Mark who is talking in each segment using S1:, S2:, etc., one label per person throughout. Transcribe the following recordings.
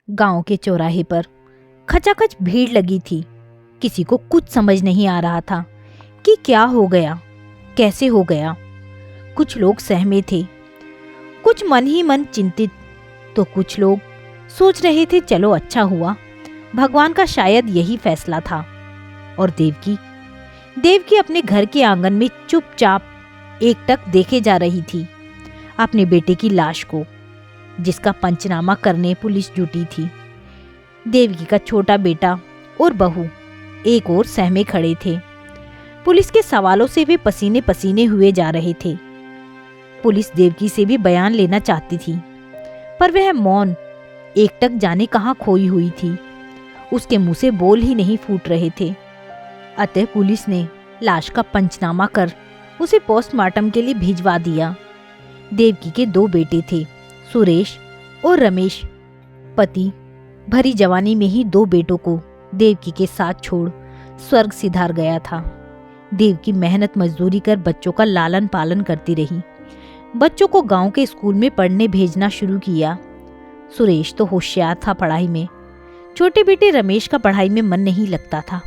S1: गांव के चौराहे पर खचाखच भीड़ लगी थी। किसी को कुछ समझ नहीं आ रहा था कि क्या हो गया, कैसे हो गया। कुछ लोग सहमे थे, कुछ मन ही मन चिंतित, तो कुछ लोग सोच रहे थे चलो अच्छा हुआ, भगवान का शायद यही फैसला था। और देवकी अपने घर के आंगन में चुपचाप एकटक देखे जा रही थी अपने बेटे की लाश को, जिसका पंचनामा करने पुलिस जुटी थी। देवकी का छोटा बेटा और बहू एक और सहमे खड़े थे। पुलिस के सवालों से वे पसीने पसीने हुए जा रहे थे। पुलिस देवकी से भी बयान लेना चाहती थी, पर वह मौन एकटक जाने कहाँ खोई हुई थी। उसके मुंह से बोल ही नहीं फूट रहे थे। अतः पुलिस ने लाश का पंचनामा कर उसे पोस्टमार्टम के लिए भिजवा दिया। देवकी के 2 बेटे थे, सुरेश और रमेश। पति भरी जवानी में ही 2 बेटों को देवकी के साथ छोड़ स्वर्ग सिधार गया था। देवकी मेहनत मजदूरी कर बच्चों का लालन पालन करती रही। बच्चों को गांव के स्कूल में पढ़ने भेजना शुरू किया। सुरेश तो होशियार था पढ़ाई में। छोटे बेटे रमेश का पढ़ाई में मन नहीं लगता था।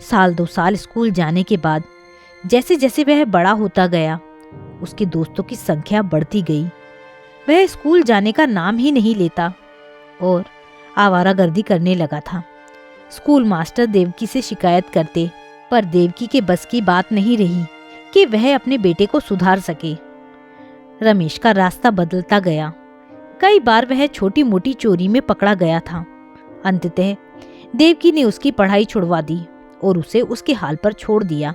S1: 1-2 साल स्कूल जाने के बाद जैसे जैसे वह बड़ा होता गया, उसके दोस्तों की संख्या बढ़ती गई। वह स्कूल जाने का नाम ही नहीं लेता और आवारागर्दी करने लगा था। स्कूल मास्टर देवकी से शिकायत करते, पर देवकी के बस की बात नहीं रही कि वह अपने बेटे को सुधार सके। रमेश का रास्ता बदलता गया। कई बार वह छोटी मोटी चोरी में पकड़ा गया था। अंततः देवकी ने उसकी पढ़ाई छुड़वा दी और उसे उसके हाल पर छोड़ दिया।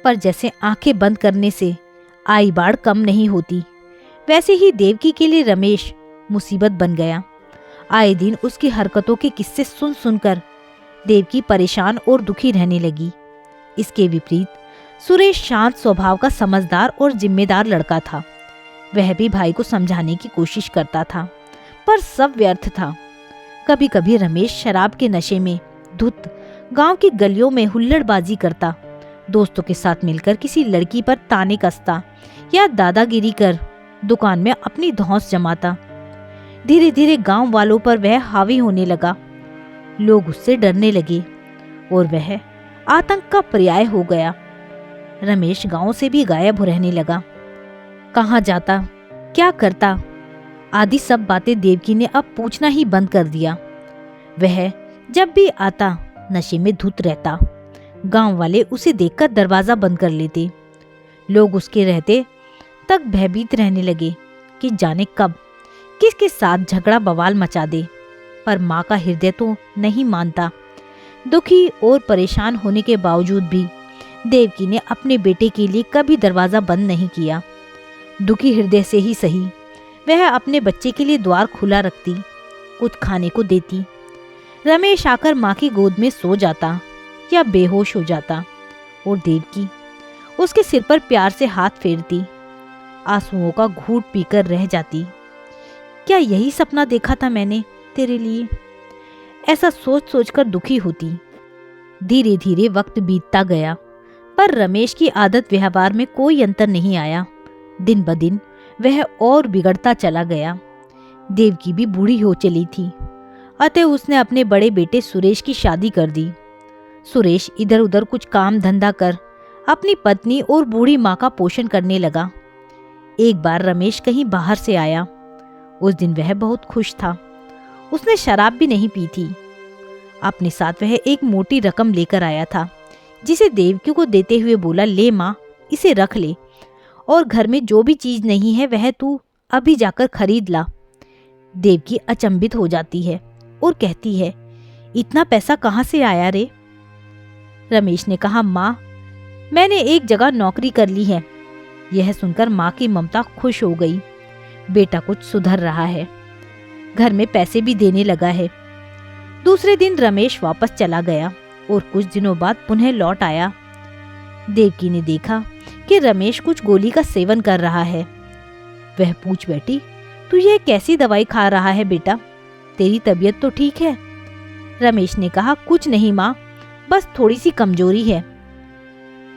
S1: पर जैसे आंखें बंद करने से आई बाढ़ कम नहीं होती, वैसे ही देवकी के लिए रमेश मुसीबत बन गया। आए दिन उसकी हरकतों के किस्से सुन सुनकर देवकी परेशान और दुखी रहने लगी। इसके विपरीत सुरेश शांत स्वभाव का समझदार और जिम्मेदार लड़का था। वह भी भाई को समझाने की कोशिश करता था, पर सब व्यर्थ था। कभी कभी रमेश शराब के नशे में धुत गांव की गलियों में हुल्लड़बाजी करता, दोस्तों के साथ मिलकर किसी लड़की पर ताने कसता या दादागिरी कर दुकान में अपनी धौंस जमाता। धीरे धीरे गांव वालों पर वह हावी होने लगा। लोग उससे डरने लगे और वह आतंक का पर्याय हो गया। रमेश गांव से भी गायब रहने लगा। कहाँ जाता, क्या करता आदि सब बातें देवकी ने अब पूछना ही बंद कर दिया। वह जब भी आता नशे में धुत रहता। गांव वाले उसे देखकर दरवाजा बंद कर लेते। लोग उसके रहते तक भयभीत रहने लगे कि जाने कब किसके साथ झगड़ा बवाल मचा दे। पर माँ का हृदय तो नहीं मानता। दुखी और परेशान होने के बावजूद भी देवकी ने अपने बेटे के लिए कभी दरवाजा बंद नहीं किया। दुखी हृदय से ही सही, वह अपने बच्चे के लिए द्वार खुला रखती, कुछ खाने को देती। रमेश आकर माँ की गोद में सो जाता या बेहोश हो जाता और देवकी उसके सिर पर प्यार से हाथ फेरती, आंसुओं का घूंट पीकर रह जाती। क्या यही सपना देखा था मैंने तेरे लिए? ऐसा सोच सोचकर दुखी होती। धीरे धीरे वक्त बीतता गया, पर रमेश की आदत व्यवहार में कोई अंतर नहीं आया। दिन ब दिन वह और बिगड़ता चला गया। देवकी भी बूढ़ी हो चली थी, अतः उसने अपने बड़े बेटे सुरेश की शादी कर दी। सुरेश इधर उधर कुछ काम धंधा कर अपनी पत्नी और बूढ़ी माँ का पोषण करने लगा। एक बार रमेश कहीं बाहर से आया। उस दिन वह बहुत खुश था। उसने शराब भी नहीं पी थी। अपने साथ वह एक मोटी रकम लेकर आया था, जिसे देवकी को देते हुए बोला, ले माँ, इसे रख ले और घर में जो भी चीज नहीं है वह तू अभी जाकर खरीद ला। देवकी अचंभित हो जाती है और कहती है, इतना पैसा कहाँ से आया रे? रमेश ने कहा, माँ, मैंने एक जगह नौकरी कर ली है। यह सुनकर माँ की ममता खुश हो गई। बेटा कुछ सुधर रहा है, घर में पैसे भी देने लगा है। दूसरे दिन रमेश वापस चला गया और कुछ दिनों बाद पुनः लौट आया। देवकी ने देखा कि रमेश कुछ गोली का सेवन कर रहा है। वह पूछ बैठी, तू यह कैसी दवाई खा रहा है बेटा? तेरी तबीयत तो ठीक है? रमेश ने कहा, कुछ नहीं माँ, बस थोड़ी सी कमजोरी है।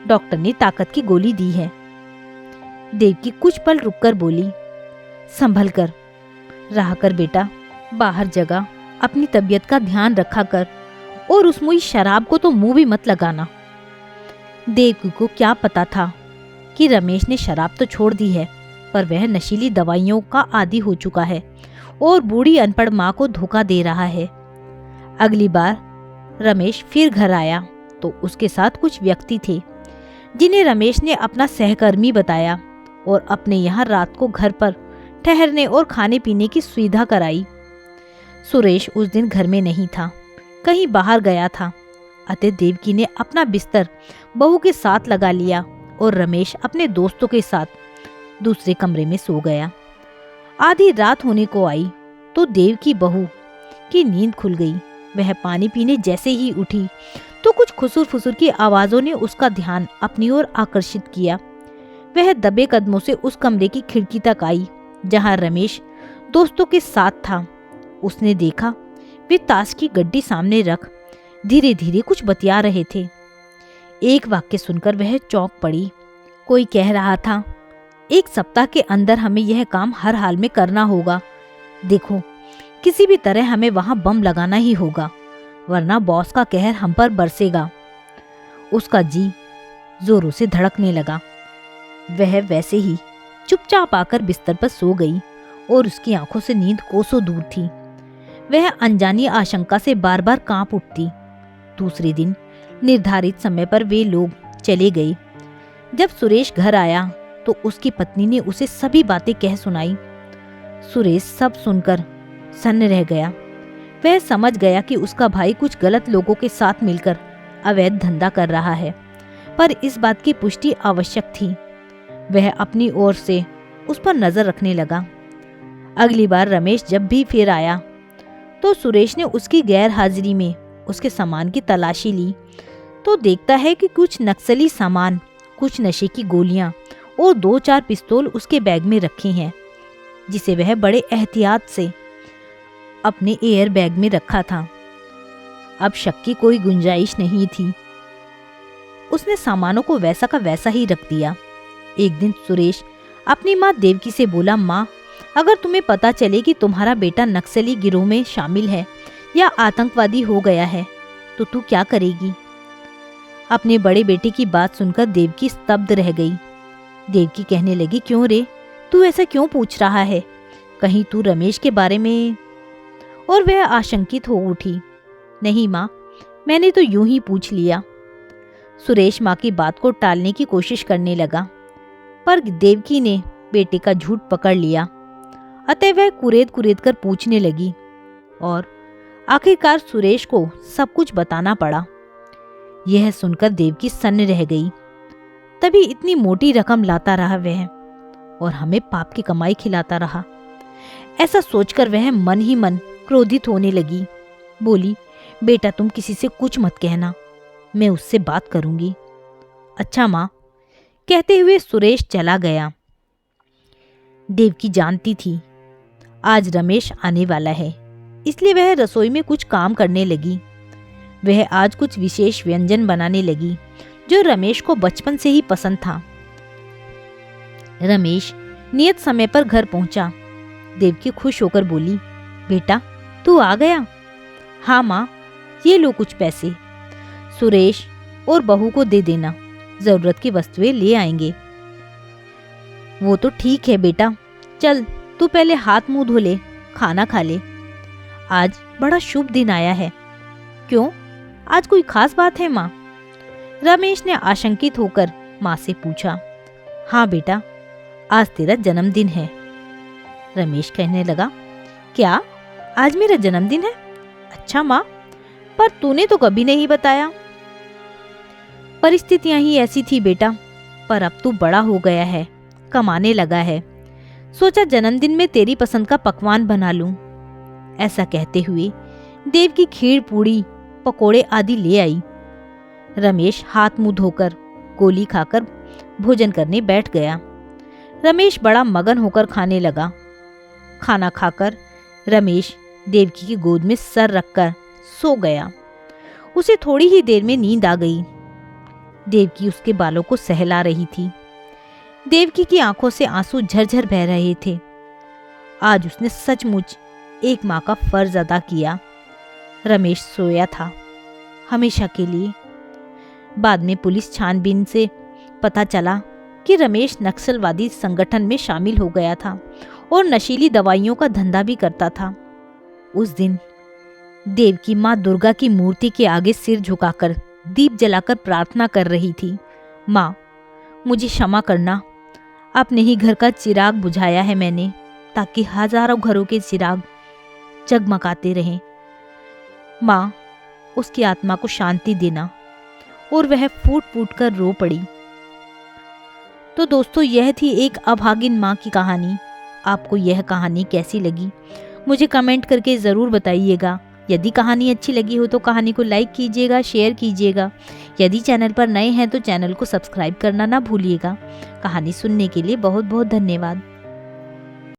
S1: डॉक्टर ने ताकत की गोली दी है। देवकी कुछ पल रुककर बोली, संभल कर रहा कर बेटा, बाहर जगह अपनी तबीयत का ध्यान रखा कर और उस मुई शराब को तो मुंह भी मत लगाना। देवकी को क्या पता था कि रमेश ने शराब तो छोड़ दी है, पर वह नशीली दवाइयों का आदी हो चुका है और बूढ़ी अनपढ़ माँ को धोखा दे रहा है। अगली बार रमेश फिर घर आया तो उसके साथ कुछ व्यक्ति थे जिन्हें रमेश ने अपना सहकर्मी बताया और अपने यहाँ रात को घर पर ठहरने और खाने पीने की सुविधा कराई। सुरेश उस दिन घर में नहीं था, कहीं बाहर गया था। अतः देवकी ने अपना बिस्तर बहू के साथ लगा लिया और रमेश अपने दोस्तों के साथ दूसरे कमरे में सो गया। आधी रात होने को आई तो देवकी बहू की नींद खुल गई। वह पानी पीने जैसे ही उठी तो कुछ खुसुर फुसुर की आवाजों ने उसका ध्यान अपनी ओर आकर्षित किया। वह दबे कदमों से उस कमरे की खिड़की तक आई जहां रमेश दोस्तों के साथ था। उसने देखा वे ताश की गड्डी सामने रख धीरे धीरे कुछ बतिया रहे थे। एक वाक्य सुनकर वह चौंक पड़ी। कोई कह रहा था, 1 सप्ताह के अंदर हमें यह काम हर हाल में करना होगा। देखो, किसी भी तरह हमें वहां बम लगाना ही होगा, वरना बॉस का कहर हम पर बरसेगा। उसका जी जोरों से धड़कने लगा। वह वैसे ही चुपचाप आकर बिस्तर पर सो गई और उसकी आंखों से नींद कोसों दूर थी। वह अनजानी आशंका से बार बार कांप उठती। दूसरे दिन निर्धारित समय पर वे लोग चले गए। जब सुरेश घर आया तो उसकी पत्नी ने उसे सभी बातें कह सुनाई। सुरेश सब सुनकर सन्न रह गया। वह समझ गया कि उसका भाई कुछ गलत लोगों के साथ मिलकर अवैध धंधा कर रहा है, पर इस बात की पुष्टि आवश्यक थी। वह अपनी ओर से उस पर नजर रखने लगा। अगली बार रमेश जब भी फिर आया तो सुरेश ने उसकी गैर हाजिरी में उसके सामान की तलाशी ली तो देखता है कि कुछ नक्सली सामान, कुछ नशे की गोलियां और 2-4 पिस्तौल उसके बैग में रखे हैं, जिसे वह बड़े एहतियात से अपने एयर बैग में रखा था। अब शक की कोई गुंजाइश नहीं थी। उसने सामानों को वैसा का वैसा ही रख दिया। एक दिन सुरेश अपनी माँ देवकी से बोला, माँ, अगर तुम्हें पता चले कि तुम्हारा बेटा नक्सली गिरोह में शामिल है या आतंकवादी हो गया है तो तू क्या करेगी? अपने बड़े बेटे की बात सुनकर देवकी स्तब्ध रह गई। देवकी कहने लगी, क्यों रे, तू ऐसा क्यों पूछ रहा है? कहीं तू रमेश के बारे में? और वह आशंकित हो उठी। नहीं माँ, मैंने तो यूं ही पूछ लिया। सुरेश माँ की बात को टालने की कोशिश करने लगा, पर देवकी ने बेटे का झूठ पकड़ लिया। अतः वह कुरेद कुरेद कर पूछने लगी और आखिरकार सुरेश को सब कुछ बताना पड़ा। यह सुनकर देवकी सन्न रह गई। तभी इतनी मोटी रकम लाता रहा वह और हमें पाप की कमाई खिलाता रहा। ऐसा सोचकर वह मन ही मन क्रोधित होने लगी। बोली, बेटा तुम किसी से कुछ मत कहना, मैं उससे बात करूंगी। अच्छा माँ, कहते हुए सुरेश चला गया। देवकी जानती थी आज रमेश आने वाला है, इसलिए वह रसोई में कुछ काम करने लगी। वह आज कुछ विशेष व्यंजन बनाने लगी जो रमेश को बचपन से ही पसंद था। रमेश नियत समय पर घर पहुंचा। देवकी खुश होकर बोली, बेटा तू आ गया? हाँ माँ, ये लो कुछ पैसे, सुरेश और बहू को दे देना, जरूरत की वस्तुएं ले आएंगे। वो तो ठीक है बेटा, चल तू पहले हाथ मुंह धो ले, खाना खा ले। आज बड़ा शुभ दिन आया है। क्यों, आज कोई खास बात है माँ? रमेश ने आशंकित होकर माँ से पूछा। हाँ बेटा, आज तेरा जन्मदिन है। रमेश कहने लगा, क्या आज मेरा जन्मदिन है? अच्छा माँ, पर तूने तो कभी नहीं बताया। परिस्थितियां ही ऐसी थी बेटा, पर अब तू बड़ा हो गया है, कमाने लगा है, सोचा जन्मदिन में तेरी पसंद का पकवान बना लूं। ऐसा कहते हुए देवकी खीर पूड़ी पकोड़े आदि ले आई। रमेश हाथ मुंह धोकर गोली खाकर भोजन करने बैठ गया। रमेश बड़ा मगन होकर खाने लगा। खाना खाकर रमेश देवकी की गोद में सर रखकर सो गया। उसे थोड़ी ही देर में नींद आ गई। देवकी उसके बालों को सहला रही थी। देवकी की आंखों से आंसू झरझर बह रहे थे। आज उसने सचमुच एक माँ का फर्ज अदा किया। रमेश सोया था हमेशा के लिए। बाद में पुलिस छानबीन से पता चला कि रमेश नक्सलवादी संगठन में शामिल हो गया था और नशीली दवाइयों का धंधा भी करता था। उस दिन देव की माँ दुर्गा की मूर्ति के आगे सिर झुकाकर दीप जलाकर प्रार्थना कर रही थी। माँ, मुझे क्षमा करना, अपने ही घर का चिराग बुझाया है मैंने, ताकि हजारों घरों के चिराग जगमगाते रहें। माँ, उसकी आत्मा को शांति देना। और वह फूट फूट कर रो पड़ी। तो दोस्तों, यह थी एक अभागिन माँ की कहानी। आपको यह कहानी कैसी लगी मुझे कमेंट करके ज़रूर बताइएगा। यदि कहानी अच्छी लगी हो तो कहानी को लाइक कीजिएगा, शेयर कीजिएगा। यदि चैनल पर नए हैं तो चैनल को सब्सक्राइब करना ना भूलिएगा। कहानी सुनने के लिए बहुत बहुत धन्यवाद।